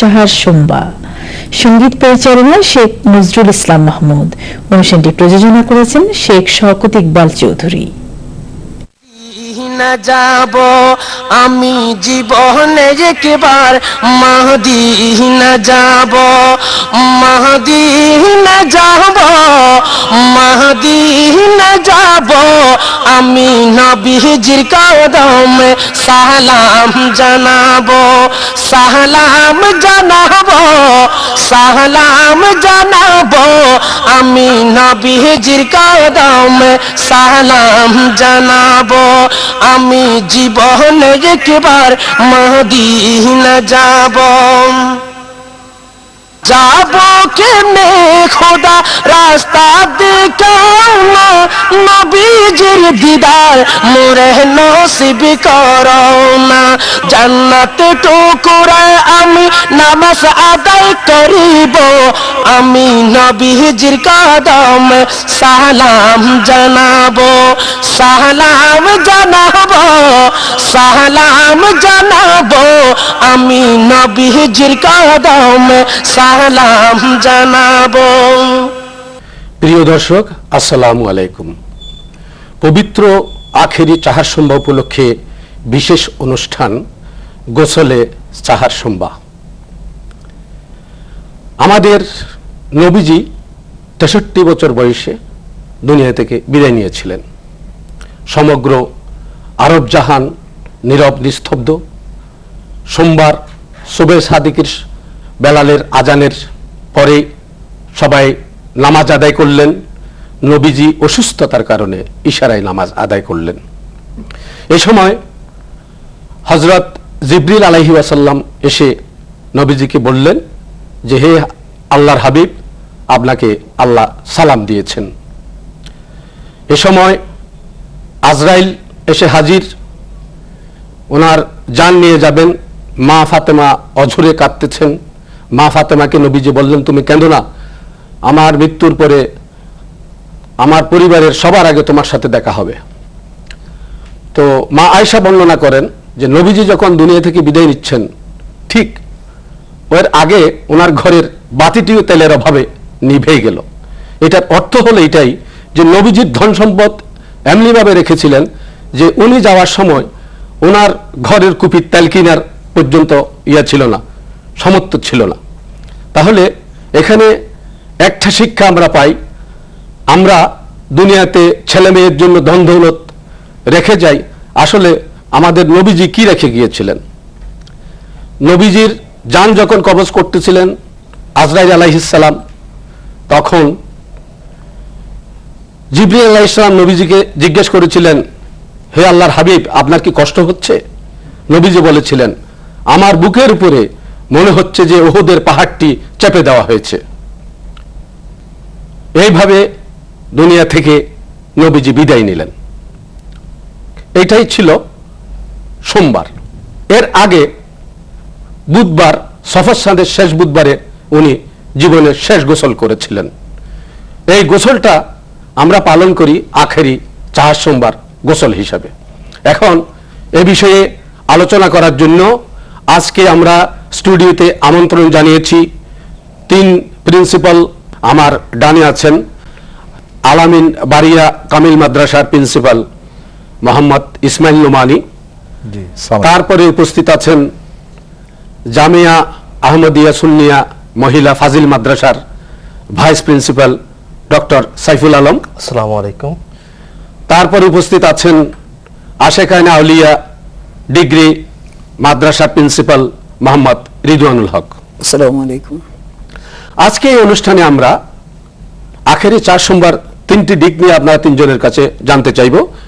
চাহার সোমবা। সঙ্গীত পরিচালনায় শেখ নজরুল ইসলাম মাহমুদ। অনুষ্ঠানটি প্রযোজনা করেছেন শেখ শওকত ইকবাল চৌধুরী। যাব আমি জীবনে একবার মদিনা যাব, মদিনা যাব, মদিনা যাব, আমি নবীজির কদমে সালাম জানাবো, সালাম জানাবো, সালাম জানাবো, আমি নবীজির কদমে সালাম জানাবো, আমি জীবনে একবার মদিনা যাব। যাবো কেনে খোদা রাস্তা দেখাও না, নবীজির দিদার মোরে নসিব করো না। জান্নাতে টুকুরায় আমি নামাজ আদায় করিব, আমি নবীজির কদমে সালাম জানাবো, সালাম জানাবো, সালাম জানাবো, আমি নবীজির কদমে সালাম জানাবো। প্রিয় দর্শক, আসসালামু আলাইকুম। পবিত্র আখেরি চাহার সোমবার উপলক্ষে বিশেষ অনুষ্ঠান গোসলে চাহার সোমবার। আমাদের নবীজি ৬৩ বছর বয়সে দুনিয়া থেকে বিদায় নিয়েছিলেন। সমগ্র আরব জাহান নীরব নিস্তব্ধ। সোমবার সুবে সাদিকের বেলালের আজানের পরে সবাই নামাজ আদায় করলেন। নবীজি অসুস্থতার কারণে ইশারায় নামাজ আদায় করলেন। এ সময় হযরত জিবরিল আলাইহি ওয়াসাল্লাম এসে নবীজিকে বললেন যে, হে আল্লাহর হাবিব, আপনাকে আল্লাহ সালাম দিয়েছেন। এ সময় আজরাইল এসে হাজির। ওনার জান নিয়ে যাবেন। মা ফাতেমা অঝরে কাঁদতেছেন। মা ফাতেমাকে নবীজি বললেন, তুমি কেঁদো না, আমার মৃত্যুর পরে আমার পরিবারের সবার আগে তোমার সাথে দেখা হবে। তো মা আয়েশা বর্ণনা করেন যে নবীজি যখন দুনিয়া থেকে বিদায় নিচ্ছেন, ঠিক ওর আগে ওনার ঘরের বাতিটিও তেলের অভাবে নিভে গেল। এটার অর্থ হলো এটাই যে নবীজির ধন সম্পদ এমনিভাবে রেখেছিলেন যে উনি যাওয়ার সময় ওনার ঘরের কুপির তেল কিনার পর্যন্ত ছিল না, সামর্থ্য ছিল না। তাহলে এখানে একটা শিক্ষা আমরা পাই, আমরা দুনিয়াতে ছেলে মেয়ের জন্য ধন দৌলত রেখে যাই, আসলে আমাদের নবীজি কি রেখে গিয়েছিলেন। নবীজির জান যখন কবজ করতেছিলেন আজরাইল আলাইহিস সালাম, তখন জিবরিল আলাইহিস সালাম নবীজিকে জিজ্ঞেস করেছিলেন, হে আল্লাহর হাবিব, আপনার কি কষ্ট হচ্ছে? নবীজি বলেছিলেন, আমার বুকের উপরে মনে হচ্ছে যে উহুদের পাহাড়টি চেপে দেওয়া হয়েছে। এইভাবে দুনিয়া থেকে নবীজি বিদায় নিলেন। এটাই ছিল সোমবার। এর আগে বুধবার, সফর চাঁদের শেষ বুধবারে উনি জীবনের শেষ গোসল করেছিলেন। এই গোসলটা আমরা পালন করি আখেরি চাহার সোমবার গোসল হিসাবে। এখন এ বিষয়ে আলোচনা করার জন্য আজকে আমরা স্টুডিওতে আমন্ত্রণ জানিয়েছি তিন প্রিন্সিপাল। আমার ডানে আছেন আলামিন বারিয়া কামিল মাদ্রাসার প্রিন্সিপাল মোহাম্মদ ইসমাইল নোমানী। তারপরে উপস্থিত আছেন জামিয়া আহমদিয়া সুন্নিয়া মহিলা ফাজিল মাদ্রাসার vice principal doctor Saiful Alam. আসসালামু আলাইকুম। তারপরে উপস্থিত আছেন আশেকায়না আউলিয়া ডিগ্রি মাদ্রাসার প্রিন্সিপাল মোহাম্মদ রিদওয়ানুল হক। আসসালামু আলাইকুম। আজকে এই অনুষ্ঠানে আমরা আখেরি চার সোমবার তিনটি দিক নিয়ে আপনারা তিনজনের কাছে জানতে চাইব।